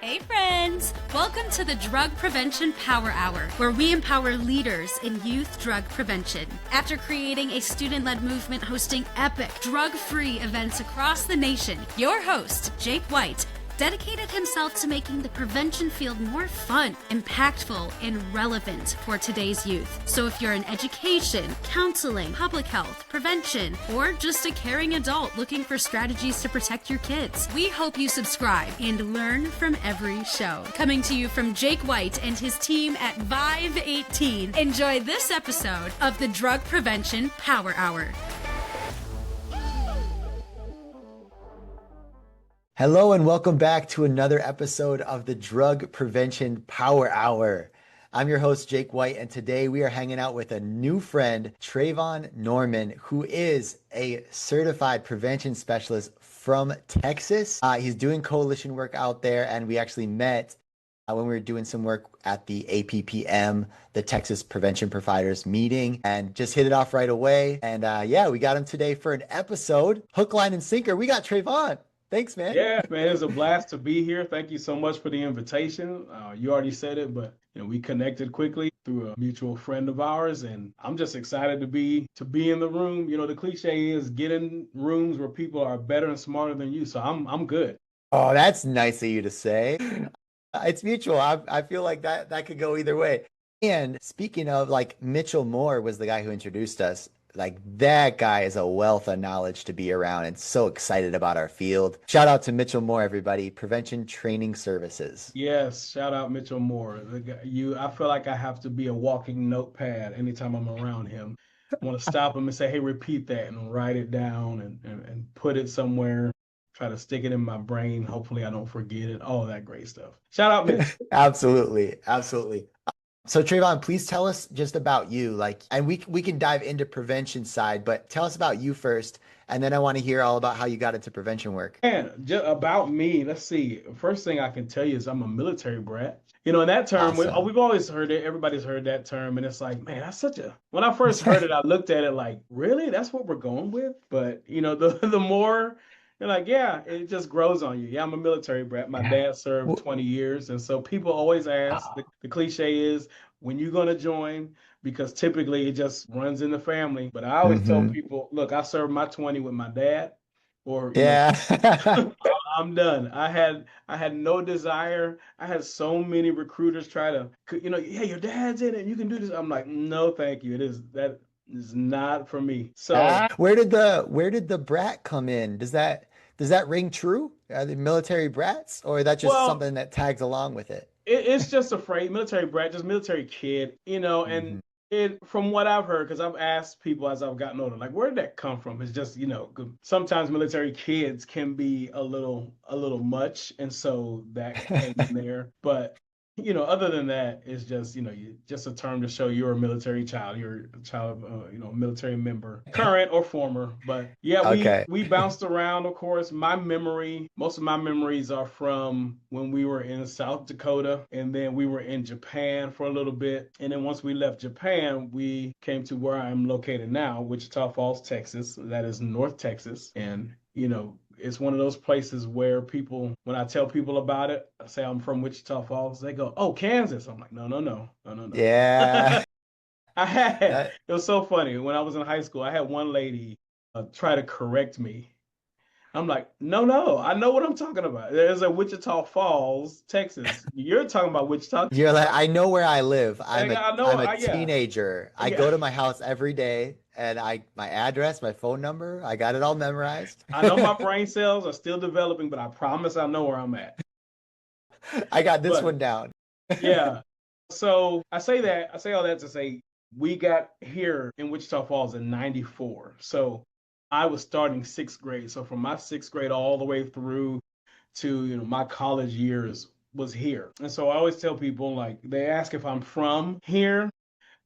Hey friends! Welcome to the Drug Prevention Power Hour, where we empower leaders in youth drug prevention. After creating a student-led movement hosting epic drug-free events across the nation, your host, Jake White, dedicated himself to making the prevention field more fun, impactful, and relevant for today's youth. So if you're in education, counseling, public health, prevention, or just a caring adult looking for strategies to protect your kids, we hope you subscribe and learn from every show. Coming to you from Jake White and his team at Vive 18, enjoy this episode of the Drug Prevention Power Hour. Hello and welcome back to another episode of the Drug Prevention Power Hour. I'm your host, Jake White, and today we are hanging out with a new friend, Trevon Norman, who is a certified prevention specialist from Texas. He's doing coalition work out there, and we actually met when we were doing some work at the APPM, the Texas Prevention Providers meeting, and just hit it off right away. And we got him today for an episode. Hook, line, and sinker. We got Trevon. Thanks, man. Yeah, man, it's a blast to be here. Thank you so much for the invitation. You already said it, but we connected quickly through a mutual friend of ours, and I'm just excited to be in the room. The cliche is get in rooms where people are better and smarter than you. So I'm good. Oh, that's nice of you to say. It's mutual. I feel like that could go either way. And speaking of, like, Mitchell Moore was the guy who introduced us. Like, that guy is a wealth of knowledge to be around and so excited about our field. Shout out to Mitchell Moore, everybody. Prevention Training Services. Yes, shout out Mitchell Moore. I feel like I have to be a walking notepad anytime I'm around him. I want to stop him and say, hey, repeat that, and write it down and put it somewhere. Try to stick it in my brain. Hopefully I don't forget it. All that great stuff. Shout out, Mitch. Absolutely. So Trevon, please tell us just about you, and we can dive into prevention side, but tell us about you first, and then I want to hear all about how you got into prevention work. And just about me, let's see. First thing I can tell you is I'm a military brat. In that term, Awesome. we've always heard it. Everybody's heard that term, and it's like, man, that's when I first heard it, I looked at it like, really? That's what we're going with? But the more. You're like, yeah, it just grows on you. Yeah, I'm a military brat. My dad served 20 years. And so people always ask, the cliche is, when you going to join? Because typically it just runs in the family. But I always tell people, look, I served my 20 with my dad, or I'm done. I had no desire. I had so many recruiters try to, yeah, your dad's in it, you can do this. I'm like, no, thank you. That is not for me. So where did the brat come in? Does that ring true? Are they military brats, or is that just something that tags along with it? It's just a phrase, military brat, just military kid, and from what I've heard, because I've asked people as I've gotten older, like, where did that come from? It's just, sometimes military kids can be a little much, and so that came in there. But other than that, it's just, just a term to show you're a military child. You're a child of, a military member, current or former. But yeah, Okay. we bounced around, of course. Most of my memories are from when we were in South Dakota, and then we were in Japan for a little bit. And then once we left Japan, we came to where I'm located now, Wichita Falls, Texas. That is North Texas. And, it's one of those places where people, when I tell people about it, I say I'm from Wichita Falls, they go, oh, Kansas. I'm like, no. Yeah. It was so funny. When I was in high school, I had one lady try to correct me. I'm like, no, I know what I'm talking about. There's a Wichita Falls, Texas. You're talking about Wichita. You're like, I know where I live. I'm a Yeah. teenager. I go to my house every day, and my address, my phone number, I got it all memorized. I know my brain cells are still developing, but I promise I know where I'm at. I got this one down. Yeah. So I say all that to say we got here in Wichita Falls in '94. So I was starting sixth grade. So from my sixth grade all the way through to my college years was here. And so I always tell people, like, they ask if I'm from here.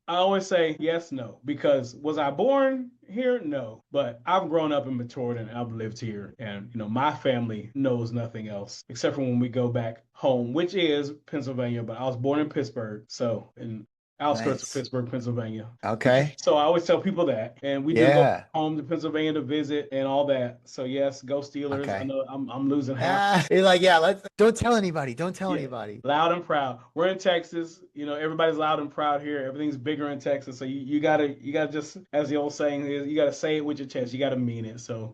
I always say yes, no, because was I born here? No, but I've grown up and matured and I've lived here. And, my family knows nothing else except for when we go back home, which is Pennsylvania, but I was born in Pittsburgh. So, and outskirts of Nice. Pittsburgh, Pennsylvania. Okay. So I always tell people that, and we do go Yeah. home to Pennsylvania to visit and all that. So yes, go Steelers. I Okay. know I'm losing half. You're like, yeah, let's don't tell anybody. Don't tell Yeah, anybody. loud and proud. We're in Texas. You know, everybody's loud and proud here. Everything's bigger in Texas. So you gotta just, as the old saying is, you gotta say it with your chest. You gotta mean it. So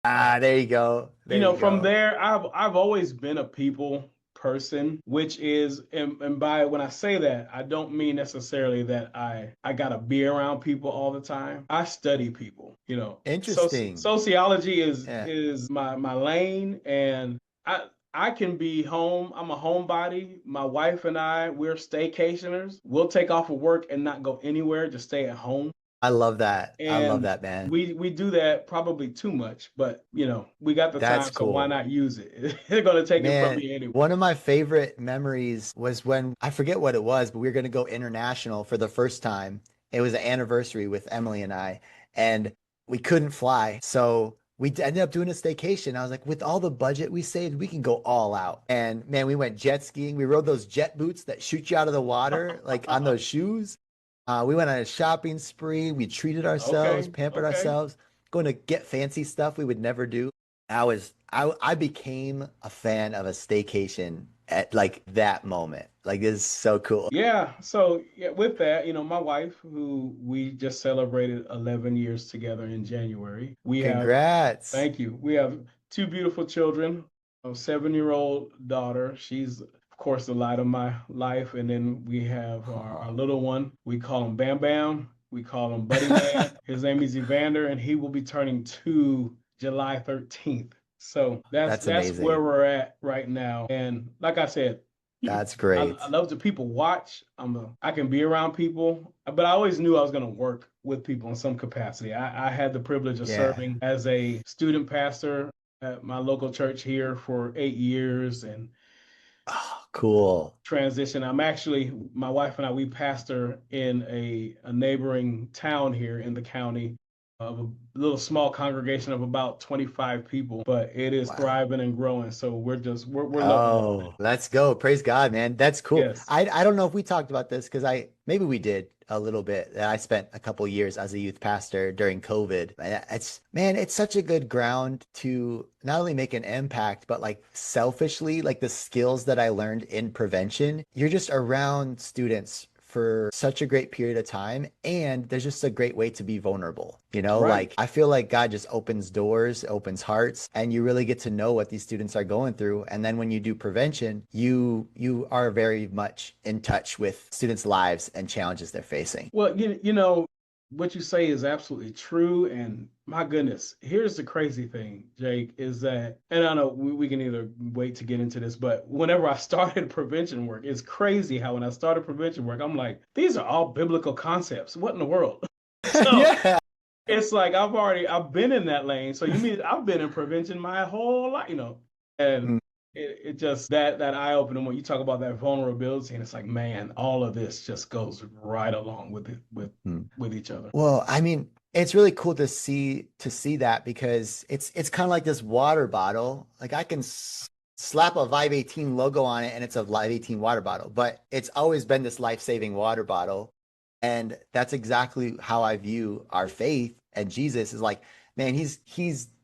There you go. you There know, you from go. there, I've always been a people person, which is, and by when I say that, I don't mean necessarily that I gotta be around people all the time. I study people. You know, Interesting. sociology is Yeah. my lane, and I can be home. I'm a homebody. My wife and I, we're staycationers. We'll take off of work and not go anywhere, just stay at home. I love that. I love And that, man. we do that probably too much, but you know, we got the That's time, so why cool. not use it? They're gonna take it from Man, me anyway. one of my favorite memories was when I forget what it was, but we were going to go international for the first time. It was an anniversary with Emily and I, and we couldn't fly. So we ended up doing a staycation. I was like, with all the budget we saved, we can go all out. And man, we went jet skiing. We rode those jet boots that shoot you out of the water, like on those shoes. We went on a shopping spree. We treated ourselves, Okay, pampered okay. ourselves, going to get fancy stuff we would never do. I became a fan of a staycation at like that moment. Like this is so cool. Yeah, so yeah, with that, you know, my wife, who we just celebrated 11 years together in January, we have, Congrats. thank you, we have two beautiful children, a 7-year-old daughter. She's, of course, the light of my life. And then we have our Oh. little one. We call him Bam Bam. We call him Buddy Man. His name is Evander, and he will be turning 2 July 13th. So That's that's where amazing. we're at right now. And like I said, That's I great. love to people watch. I can be around people, but I always knew I was going to work with people in some capacity. I had the privilege of Yeah. serving as a student pastor at my local church here for 8 years, and Oh, cool. transition. I'm actually, my wife and I, we pastor in a neighboring town here in the county of a little small congregation of about 25 people, but it is Wow. thriving and growing. So we're loving all of it. Oh, let's go. Praise God, man. That's cool. Yes. I don't know if we talked about this because I maybe we did a little bit. I spent a couple years as a youth pastor during COVID. And it's man, it's such a good ground to not only make an impact, but like selfishly, like the skills that I learned in prevention. You're just around students for such a great period of time. And there's just a great way to be vulnerable. You know, Right. like I feel like God just opens doors, opens hearts, and you really get to know what these students are going through. And then when you do prevention, you are very much in touch with students' lives and challenges they're facing. Well, you know, what you say is absolutely true. And my goodness, here's the crazy thing, Jake, is that, and I know we can either wait to get into this, but whenever I started prevention work, it's crazy how when I started prevention work, I'm like, these are all biblical concepts. What in the world? So Yeah. it's like I've been in that lane. So you mean I've been in prevention my whole life, you know, and Mm, it just that eye opening when you talk about that vulnerability, and it's like, man, all of this just goes right along with it mm. with each other. Well, I mean, it's really cool to see that because it's kind of like this water bottle. Like I can slap a Vive 18 logo on it and it's a Vive 18 water bottle, but it's always been this life-saving water bottle. And that's exactly how I view our faith and Jesus is like, man, he's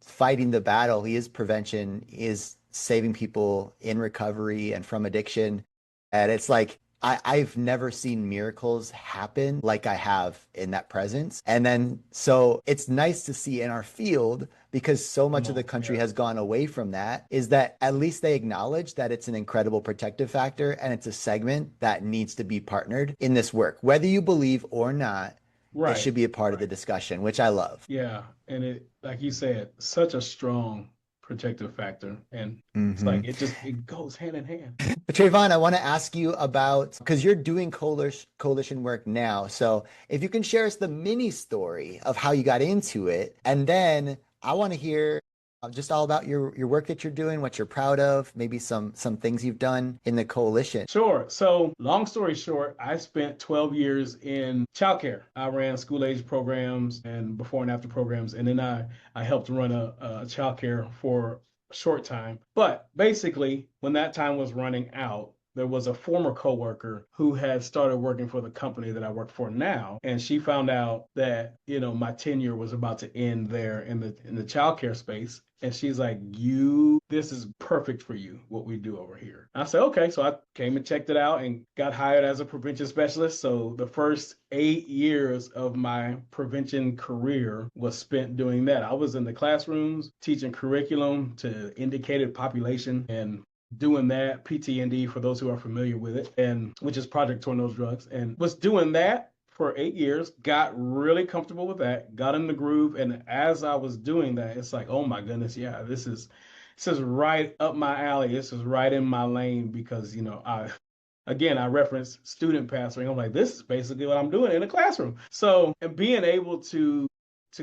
fighting the battle. He is prevention, he is saving people in recovery and from addiction. And it's like I've never seen miracles happen like I have in that presence. And then so it's nice to see in our field because so Come much of the on, country yes, has gone away from that, is that at least they acknowledge that it's an incredible protective factor and it's a segment that needs to be partnered in this work. Whether you believe or not, it right, should be a part of the right, discussion, which I love. yeah, and it, like you said, such a strong protective factor, and it's like Hmm. it goes hand in hand. Trayvon, I want to ask you about because you're doing coalition work now. So if you can share us the mini story of how you got into it, and then I want to hear just all about your work that you're doing, what you're proud of, maybe some things you've done in the coalition. Sure. So, long story short, I spent 12 years in childcare. I ran school age programs and before and after programs, and then I helped run a childcare for a short time. But basically, when that time was running out, there was a former coworker who had started working for the company that I work for now, and she found out that my tenure was about to end there in the childcare space. And she's like, this is perfect for you, what we do over here. I said, okay. So I came and checked it out and got hired as a prevention specialist. So the first 8 years of my prevention career was spent doing that. I was in the classrooms teaching curriculum to indicated population and doing that, PTND for those who are familiar with it, and which is Project Torn Those Drugs, and was doing that for 8 years, got really comfortable with that, got in the groove. And as I was doing that, it's like, oh my goodness, yeah, this is right up my alley. This is right in my lane because, I reference student pastoring. I'm like, this is basically what I'm doing in a classroom. So, and being able to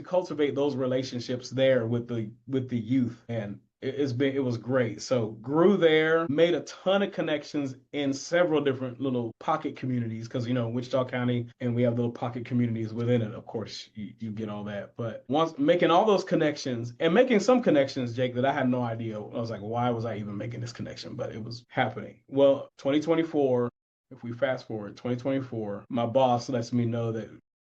cultivate those relationships there with the youth, and it was great. So grew there, made a ton of connections in several different little pocket communities because Wichita County, and we have little pocket communities within it. Of course, you get all that, but once making all those connections and making some connections, Jake, that I had no idea. I was like, why was I even making this connection? But it was happening. Well, 2024. If we fast forward, 2024, my boss lets me know that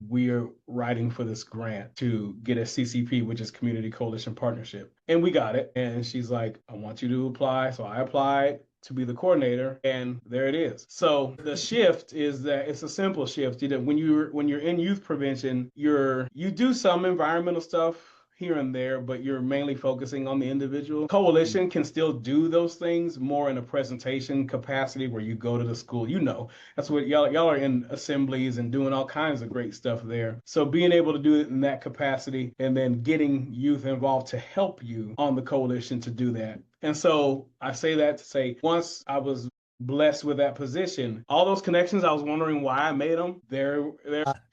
we're writing for this grant to get a CCP, which is Community Coalition Partnership. And we got it. And she's like, I want you to apply. So I applied to be the coordinator, and there it is. So the shift is that it's a simple shift. When you're in youth prevention, you do some environmental stuff here and there, but you're mainly focusing on the individual. Coalition can still do those things more in a presentation capacity where you go to the school. That's what y'all are in assemblies and doing all kinds of great stuff there. So being able to do it in that capacity and then getting youth involved to help you on the coalition to do that. And so I say that to say, once I was blessed with that position, all those connections, I was wondering why I made them. There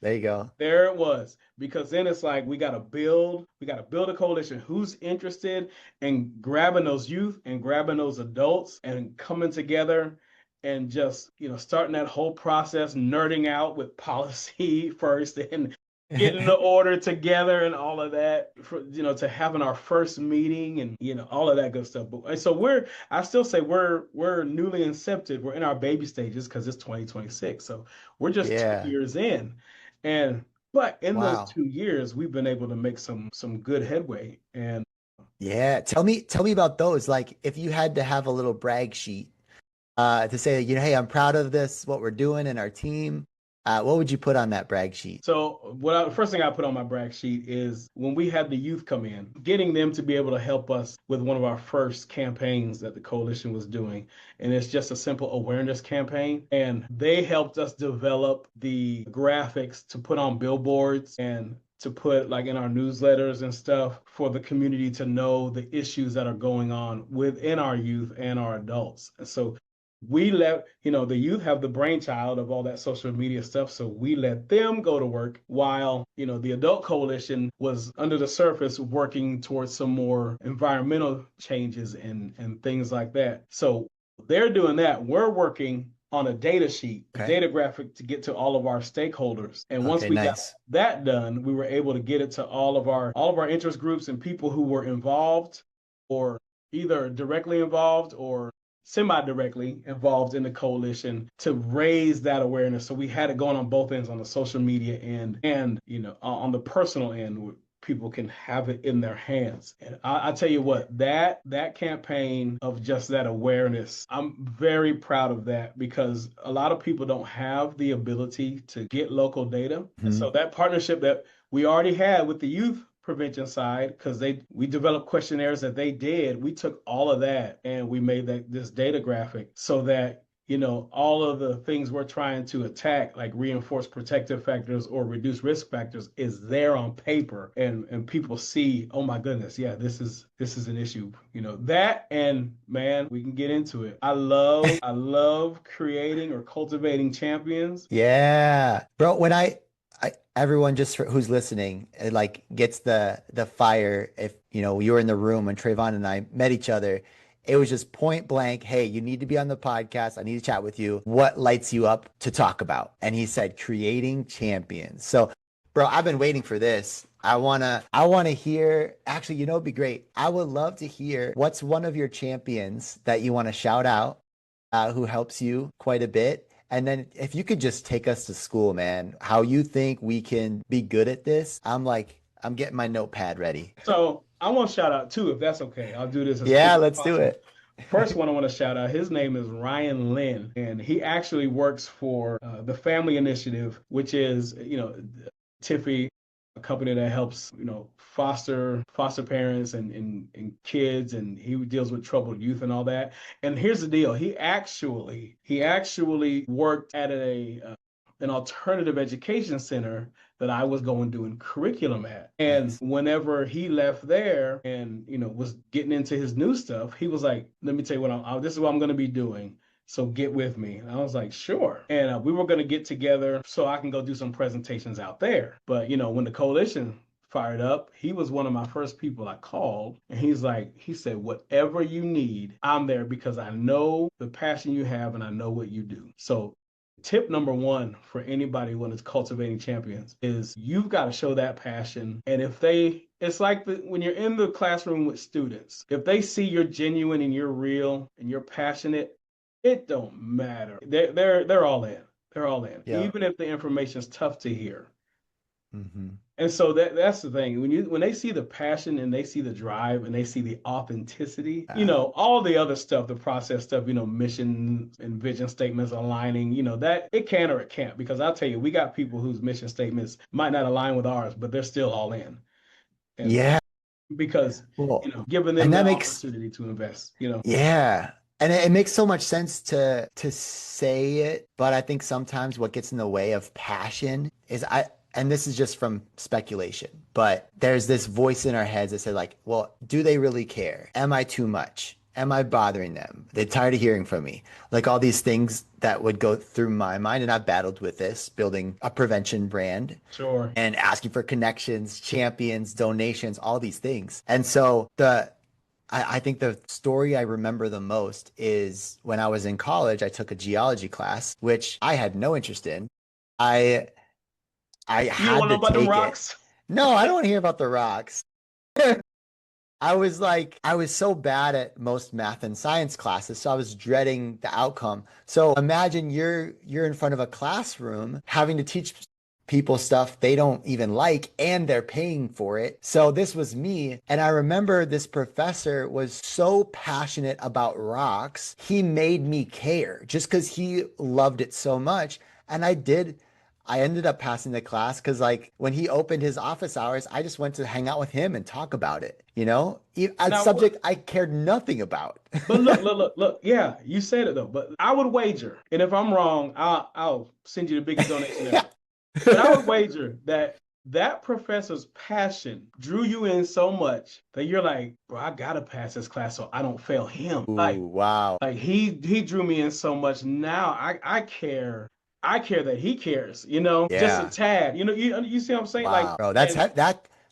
you go. There it was. Because then it's like we gotta build a coalition. Who's interested in grabbing those youth and grabbing those adults and coming together and just starting that whole process, nerding out with policy first and getting the order together and all of that, to having our first meeting and all of that good stuff. But so I still say we're newly incepted. We're in our baby stages because it's 2026. So we're just 2 years in, but in those 2 years we've been able to make some good headway. And tell me about those. Like, if you had to have a little brag sheet to say, hey, I'm proud of this, what we're doing in our team. What would you put on that brag sheet? So the first thing I put on my brag sheet is when we had the youth come in, getting them to be able to help us with one of our first campaigns that the coalition was doing. And it's just a simple awareness campaign. And they helped us develop the graphics to put on billboards and to put like in our newsletters and stuff for the community to know the issues that are going on within our youth and our adults. And so we let the youth have the brainchild of all that social media stuff, so we let them go to work while the adult coalition was under the surface working towards some more environmental changes and things like that. So they're doing that. We're working on a data sheet, a data graphic to get to all of our stakeholders. And once we got that done, we were able to get it to all of our interest groups and people who were involved or either directly involved or semi-directly involved in the coalition to raise that awareness. So we had it going on both ends, on the social media end and on the personal end, where people can have it in their hands. And I tell you what, that campaign of just that awareness, I'm very proud of that because a lot of people don't have the ability to get local data. Mm-hmm. And so that partnership that we already had with the youth prevention side, because we developed questionnaires that they did. We took all of that and we made this data graphic so that all of the things we're trying to attack, like reinforce protective factors or reduce risk factors, is there on paper, and people see, oh my goodness, yeah, this is an issue. That, and man, we can get into it. I love creating or cultivating champions. Yeah, bro. When everyone just who's listening, like, gets the fire. If you were in the room when Trevon and I met each other, it was just point blank, hey, you need to be on the podcast. I need to chat with you. What lights you up to talk about? And he said, creating champions. So, bro, I've been waiting for this. I wanna hear, actually, it'd be great. I would love to hear what's one of your champions that you want to shout out. who helps you quite a bit. And then if you could just take us to school, man, how you think we can be good at this, I'm getting my notepad ready. So I want to shout out too, if that's okay. I'll do this as quick Yeah, as let's do possible. it. First one I want to shout out, his name is Ryan Lynn, and he actually works for the Family Initiative, which is, Tiffy, a company that helps, foster parents and kids, and he deals with troubled youth and all that. And here's the deal: he actually worked at an alternative education center that I was going doing curriculum at. And Nice. whenever he left there and was getting into his new stuff, he was like, "Let me tell you what this is what I'm going to be doing. So get with me." And I was like, "Sure." And we were going to get together so I can go do some presentations out there. But when the coalition fired up, he was one of my first people I called, and he said, "Whatever you need, I'm there because I know the passion you have and I know what you do." So tip number one for anybody when it's cultivating champions is you've got to show that passion. And it's like when you're in the classroom with students, if they see you're genuine and you're real and you're passionate, it don't matter. They're all in. They're all in, Yeah. even if the information's tough to hear. Hmm. And so that's the thing. When they see the passion and they see the drive and they see the authenticity, all the other stuff, the process stuff, mission and vision statements aligning, that it can or it can't. Because I'll tell you, we got people whose mission statements might not align with ours, but they're still all in. And Yeah. because, Well, giving them and that the makes opportunity to invest, yeah. And it makes so much sense to say it, but I think sometimes what gets in the way of passion is and this is just from speculation, but there's this voice in our heads that says like, well, do they really care? Am I too much? Am I bothering them? They're tired of hearing from me. Like all these things that would go through my mind. And I've battled with this, building a prevention brand sure. and asking for connections, champions, donations, all these things. And so I think the story I remember the most is when I was in college, I took a geology class, which I had no interest in. I I You don't had want to to know about them take it. rocks? No, I don't want to hear about the rocks. I was so bad at most math and science classes, so I was dreading the outcome. So imagine you're in front of a classroom having to teach people stuff they don't even like and they're paying for it. So this was me. And I remember this professor was so passionate about rocks, he made me care just because he loved it so much. And I ended up passing the class because like when he opened his office hours, I just went to hang out with him and talk about it, a Now, subject I cared nothing about. but look. Yeah, you said it though. But I would wager, and if I'm wrong, I'll send you the biggest donation ever. But I would wager that professor's passion drew you in so much that you're like, bro, I gotta pass this class so I don't fail him. Ooh, wow. Like he drew me in so much. Now I care. I care that he cares. Just a Yeah. tad. You see what I'm saying? Like, Wow. Bro, and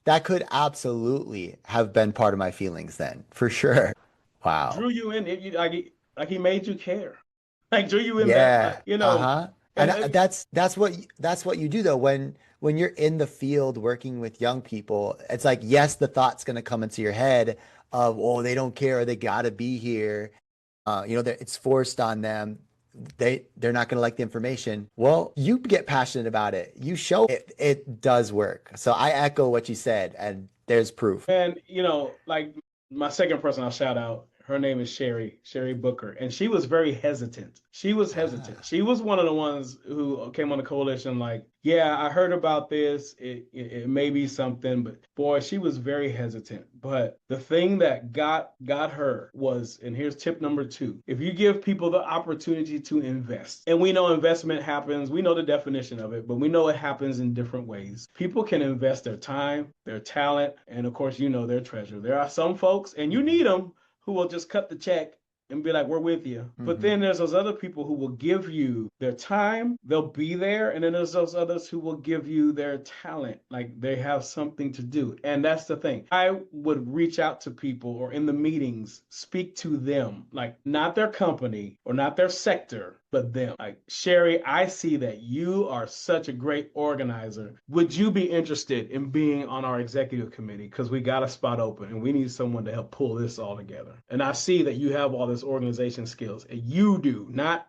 that could absolutely have been part of my feelings then, for sure. Wow. drew you in. Like he made you care. Like drew you in that. Yeah. Uh-huh. And And that's what you do though when you're in the field working with young people. It's like yes, the thought's going to come into your head of oh they don't care, they got to be here. It's forced on them. They're not going to like the information. Well, you get passionate about it. You show it does work. So I echo what you said, and there's proof. And like my second person I'll shout out, her name is Sherry Booker, and she was very hesitant. She was hesitant. Ah, She was one of the ones who came on the coalition like, yeah, I heard about this. It may be something, but boy, she was very hesitant. But the thing that got her was, and here's tip number two: if you give people the opportunity to invest, and we know investment happens, we know the definition of it, but we know it happens in different ways. People can invest their time, their talent, and of course, their treasure. There are some folks, and you need them, who will just cut the check and be like, we're with you. But mhm. then there's those other people who will give you their time, they'll be there. And then there's those others who will give you their talent, like they have something to do. And that's the thing. I would reach out to people or in the meetings, speak to them, like not their company or not their sector, but them. Like, Sherry, I see that you are such a great organizer. Would you be interested in being on our executive committee? Because we got a spot open and we need someone to help pull this all together. And I see that you have all this organization skills, and you do, not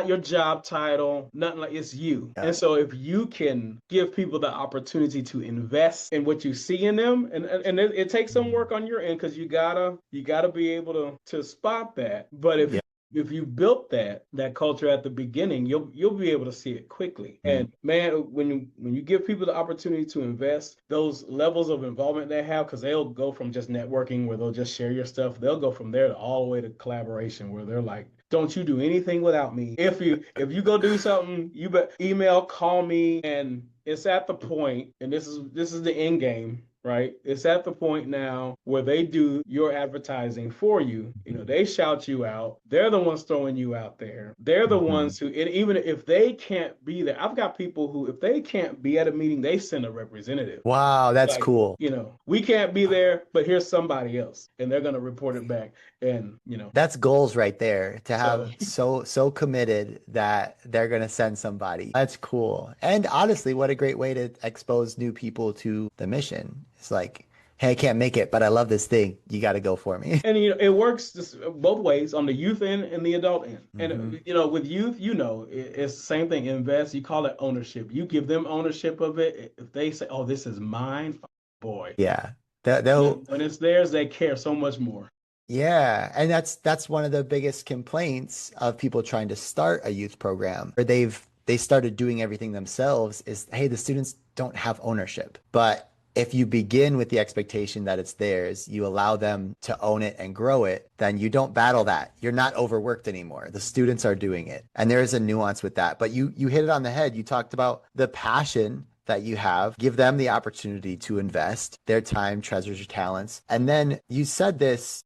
your job title, nothing like, it's you. Yeah. And so if you can give people the opportunity to invest in what you see in them, and it takes some work on your end, because you gotta be able to spot that. But Yeah. if you built that culture at the beginning, you'll be able to see it quickly. And man, when you give people the opportunity to invest, those levels of involvement they have, because they'll go from just networking where they'll just share your stuff, they'll go from there to all the way to collaboration where they're like, don't you do anything without me. If you go do something, you bet email, call me. And it's at the point, and this is the end game, right? It's at the point now where they do your advertising for you. They shout you out. They're the ones throwing you out there. They're the ones who, and even if they can't be there, I've got people who, if they can't be at a meeting, they send a representative. Wow, that's Like, cool. We can't be there, but here's somebody else, and they're going to report it back. And, That's goals right there, to have So- so committed that they're gonna send somebody. That's cool. And honestly, what a great way to expose new people to the mission. It's like, hey, I can't make it, but I love this thing. You got to go for me. And it works just both ways, on the youth end and the adult end. And with youth, it's the same thing. Invest. You call it ownership. You give them ownership of it. If they say, "Oh, this is mine," boy. Yeah. They'll When it's theirs, they care so much more. Yeah, and that's one of the biggest complaints of people trying to start a youth program, or they started doing everything themselves, is, hey, the students don't have ownership. But if you begin with the expectation that it's theirs, you allow them to own it and grow it, then you don't battle that. You're not overworked anymore. The students are doing it. And there is a nuance with that. But you hit it on the head. You talked about the passion that you have. Give them the opportunity to invest their time, treasures, your talents. And then you said this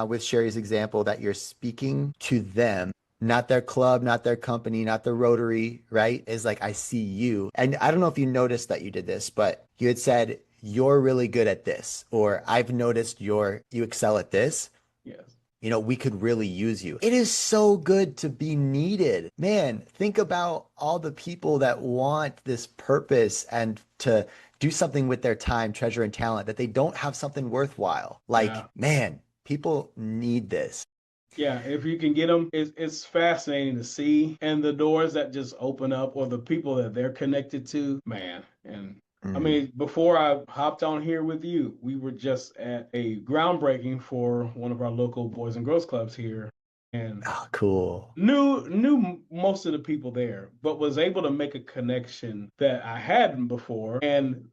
with Sherry's example, that you're speaking to them, not their club, not their company, not the Rotary, right? Is like, I see you. And I don't know if you noticed that you did this, but you had said, you're really good at this, or I've noticed you excel at this. Yes. We could really use you. It is so good to be needed. Man, think about all the people that want this purpose and to do something with their time, treasure, and talent, that they don't have something worthwhile. Like, man, people need this. Yeah, if you can get them, it's fascinating to see. And the doors that just open up, or the people that they're connected to, man. And I mean, before I hopped on here with you, we were just at a groundbreaking for one of our local Boys and Girls Clubs here. And cool. Knew most of the people there, but was able to make a connection that I hadn't before. And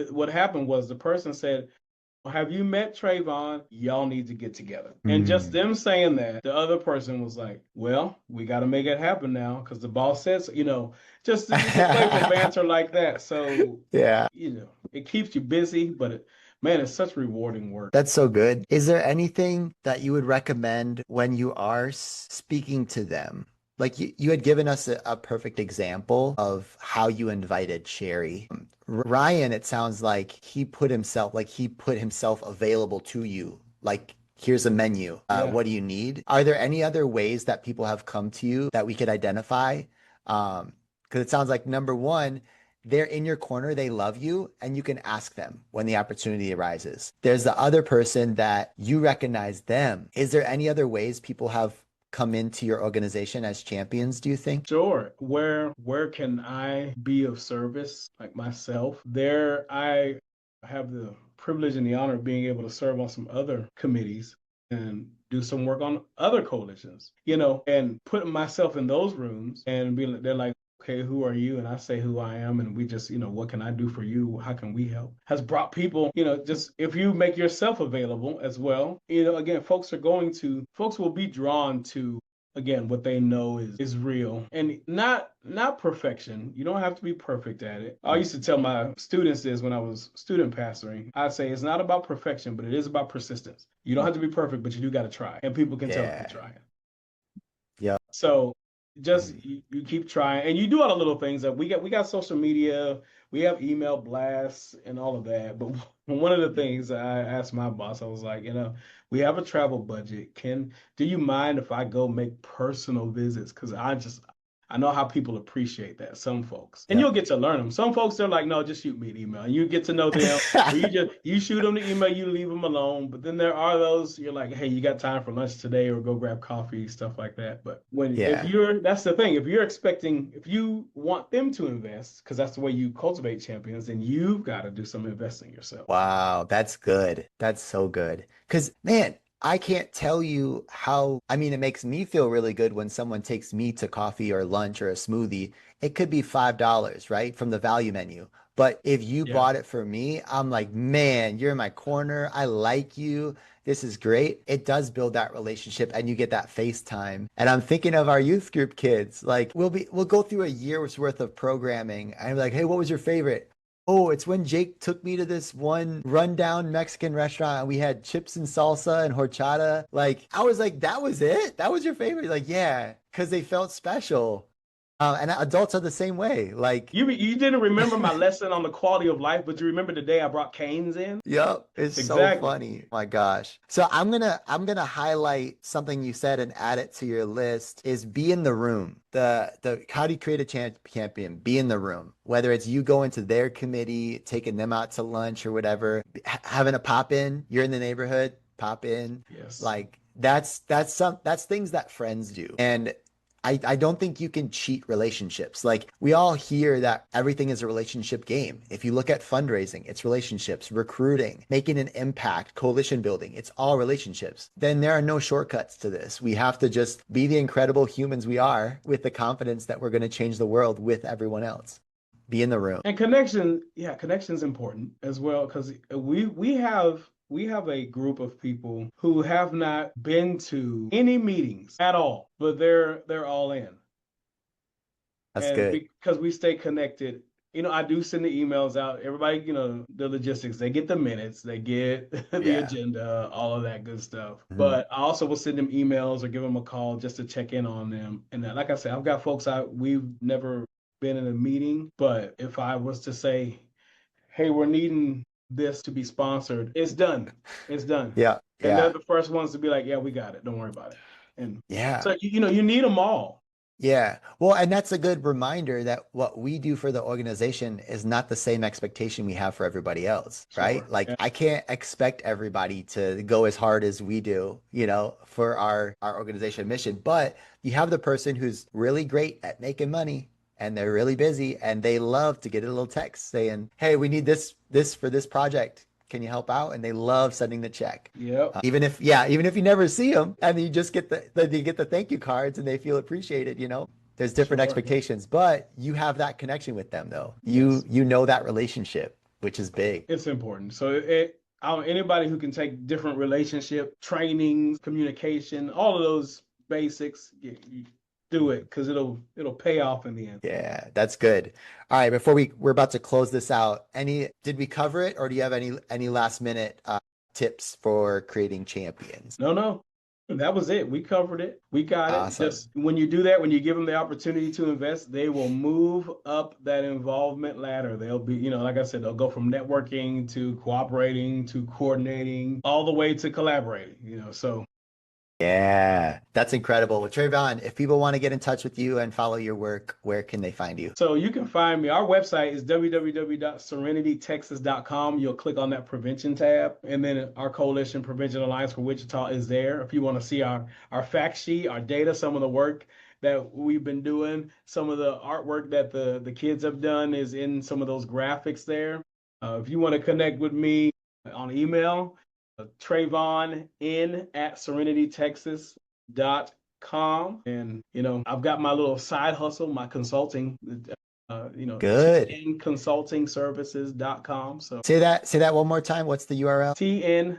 what happened was, the person said, "Have you met Trevon? Y'all need to get together." And just them saying that, the other person was like, "Well, we got to make it happen now, because the boss says," just playful banter like that. So, yeah, it keeps you busy, but man, it's such rewarding work. That's so good. Is there anything that you would recommend when you are speaking to them? Like, you had given us a perfect example of how you invited Sherry. Ryan, it sounds like he put himself available to you. Like, here's a menu. What do you need? Are there any other ways that people have come to you that we could identify? Because it sounds like, number one, they're in your corner, they love you, and you can ask them when the opportunity arises. There's the other person that you recognize them. Is there any other ways people have come into your organization as champions, do you think? Sure. Where can I be of service, like myself? There, I have the privilege and the honor of being able to serve on some other committees and do some work on other coalitions, and putting myself in those rooms and they're like, "Okay, who are you?" And I say who I am, and we just, what can I do for you? How can we help? Has brought people, just, if you make yourself available as well, again, folks will be drawn to, again, what they know is real, and not perfection. You don't have to be perfect at it. I used to tell my students this when I was student pastoring. I'd say, it's not about perfection, but it is about persistence. You don't have to be perfect, but you do got to try, and people can tell if you're trying. Yeah. So just Mhm. you keep trying and you do all the little things that we got social media, we have email blasts and all of that. But one of the things I asked my boss, I was like, we have a travel budget. Do you mind if I go make personal visits? Because I know how people appreciate that, some folks. And Yep. you'll get to learn them. Some folks, they're like, no, just shoot me an email. And you get to know them. Or you shoot them the email, you leave them alone. But then there are those you're like, hey, you got time for lunch today, or go grab coffee, stuff like that. But if Yeah. you're that's the thing. If you want them to invest, because that's the way you cultivate champions, then you've got to do some investing yourself. Wow, that's good. That's so good. Because, man, I can't tell you how, I mean, it makes me feel really good when someone takes me to coffee or lunch or a smoothie. It could be $5, right, from the value menu. But if you Yeah. bought it for me, I'm like, man, you're in my corner. I like you. This is great. It does build that relationship and you get that FaceTime. And I'm thinking of our youth group kids. Like we'll go through a year's worth of programming. And I'm like, hey, what was your favorite? Oh, it's when Jake took me to this one rundown Mexican restaurant and we had chips and salsa and horchata. Like, I was like, that was it? That was your favorite? Like, yeah, because they felt special. And adults are the same way. Like, You didn't remember my lesson on the quality of life, but you remember the day I brought canes in? yep, it's so Exactly. funny. My gosh. So I'm gonna highlight something you said and add it to your list is be in the room. The how do you create a champion? Be in the room. Whether it's you going to their committee, taking them out to lunch or whatever, having a pop in, you're in the neighborhood, pop in. Yes. Like that's things that friends do. And I don't think you can cheat relationships. Like we all hear that everything is a relationship game. If you look at fundraising, it's relationships, recruiting, making an impact, coalition building, it's all relationships. Then there are no shortcuts to this. We have to just be the incredible humans we are with the confidence that we're going to change the world with everyone else. Be in the room. And connection, yeah, connection is important as well because we have a group of people who have not been to any meetings at all, but they're all in. That's And good. because we stay connected, I do send the emails out. Everybody, the logistics, they get the minutes, they get the Yeah. agenda, all of that good stuff. Mhm. But I also will send them emails or give them a call just to check in on them. And like I said, I've got folks we've never been in a meeting, but if I was to say, hey, we're needing this to be sponsored, it's done. It's done. Yeah. And they're Yeah. the first ones to be like, yeah, we got it. Don't worry about it. And Yeah. so, you need them all. Yeah. Well, and that's a good reminder that what we do for the organization is not the same expectation we have for everybody else, right? Sure. Like I can't expect everybody to go as hard as we do, for our organization mission, but you have the person who's really great at making money and they're really busy and they love to get a little text saying, "Hey, we need this for this project. Can you help out?" And they love sending the check. Yep. Even if you never see them and you just get the thank you cards and they feel appreciated. There's different Sure. expectations, but you have that connection with them though. You Yes. you know that relationship, which is big. It's important. So anybody who can take different relationship trainings, communication, all of those basics, you do it because it'll pay off in the end. Yeah, that's good. All right, before we're about to close this out, did we cover it or do you have any last minute tips for creating champions? No, no. That was it. We covered it. We got it. Awesome. Just when you do that, when you give them the opportunity to invest, they will move up that involvement ladder. They'll be, like I said, they'll go from networking to cooperating to coordinating all the way to collaborating. So Yeah, that's incredible. Well, Trayvon, if people want to get in touch with you and follow your work, where can they find you? So you can find me. Our website is www.serenitytexas.com. You'll click on that prevention tab, and then our Coalition Prevention Alliance for Wichita is there. If you want to see our fact sheet, our data, some of the work that we've been doing, some of the artwork that the kids have done is in some of those graphics there. If you want to connect with me on email, Trayvon in at serenitytexas.com. And, I've got my little side hustle, my consulting, Good. tnconsultingservices.com. So Say that one more time. What's the URL?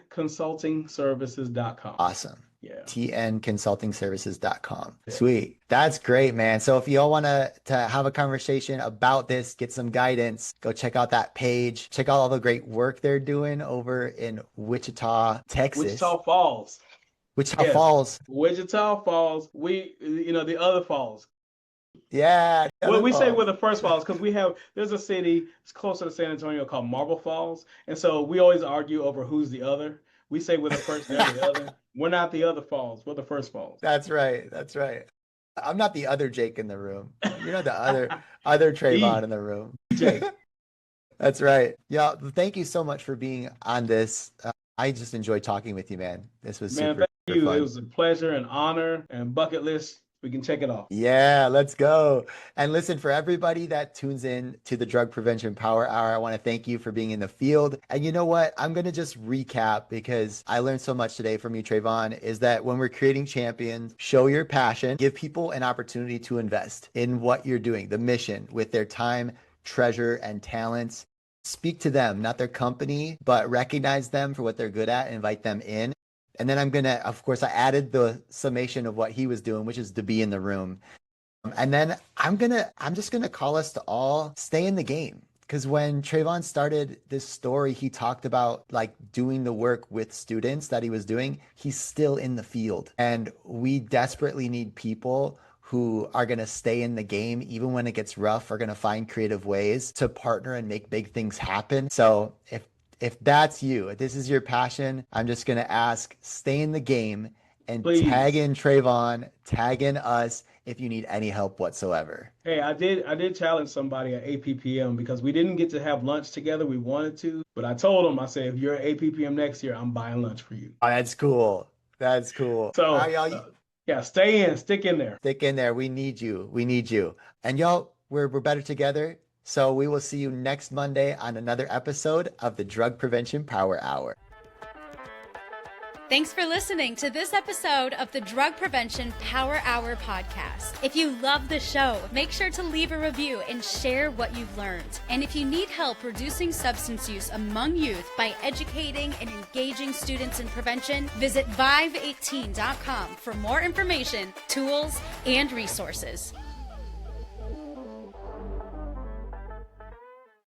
tnconsultingservices.com. Awesome. Yeah. tnconsultingservices.com. Yeah. Sweet. That's great, man. So if you all want to have a conversation about this, get some guidance, go check out that page. Check out all the great work they're doing over in Wichita, Texas. Wichita Falls. Wichita Yes. Falls. Wichita Falls. The other falls. Yeah, Well, other we say falls. we're the first falls because there's a city it's closer to San Antonio called Marble Falls, and so we always argue over who's the other. We say we're the first, they're the other. We're not the other falls. We're the first falls. That's right. That's right. I'm not the other Jake in the room. You're not the other Trayvon The in the room. Jake. That's right. Yeah. Thank you so much for being on this. I just enjoyed talking with you, man. This was Man, super thank you. It fun. was a pleasure and honor and bucket list. We can check it off. Yeah, let's go. And listen, for everybody that tunes in to the Drug Prevention Power Hour, I want to thank you for being in the field. And you know what? I'm going to just recap because I learned so much today from you, Trayvon, is that when we're creating champions, show your passion, give people an opportunity to invest in what you're doing, the mission with their time, treasure, and talents. Speak to them, not their company, but recognize them for what they're good at and invite them in. And then I'm going to, of course, I added the summation of what he was doing, which is to be in the room. And then I'm just going to call us to all stay in the game. Because when Trayvon started this story, he talked about like doing the work with students that he was doing. He's still in the field. And we desperately need people who are going to stay in the game, even when it gets rough, are going to find creative ways to partner and make big things happen. So if that's you, if this is your passion, I'm just going to ask, stay in the game and tag Please. in Trayvon, tag in us if you need any help whatsoever. Hey, I did challenge somebody at APPM because we didn't get to have lunch together. We wanted to, but I told him, I said, if you're at APPM next year, I'm buying lunch for you. Oh, that's cool. That's cool. All right, So, y'all, yeah, stay in, stick in there. stick in there. We need you. We need you. And y'all, we're better together. So we will see you next Monday on another episode of the Drug Prevention Power Hour. Thanks for listening to this episode of the Drug Prevention Power Hour podcast. If you love the show, make sure to leave a review and share what you've learned. And if you need help reducing substance use among youth by educating and engaging students in prevention, visit vive18.com for more information, tools, and resources.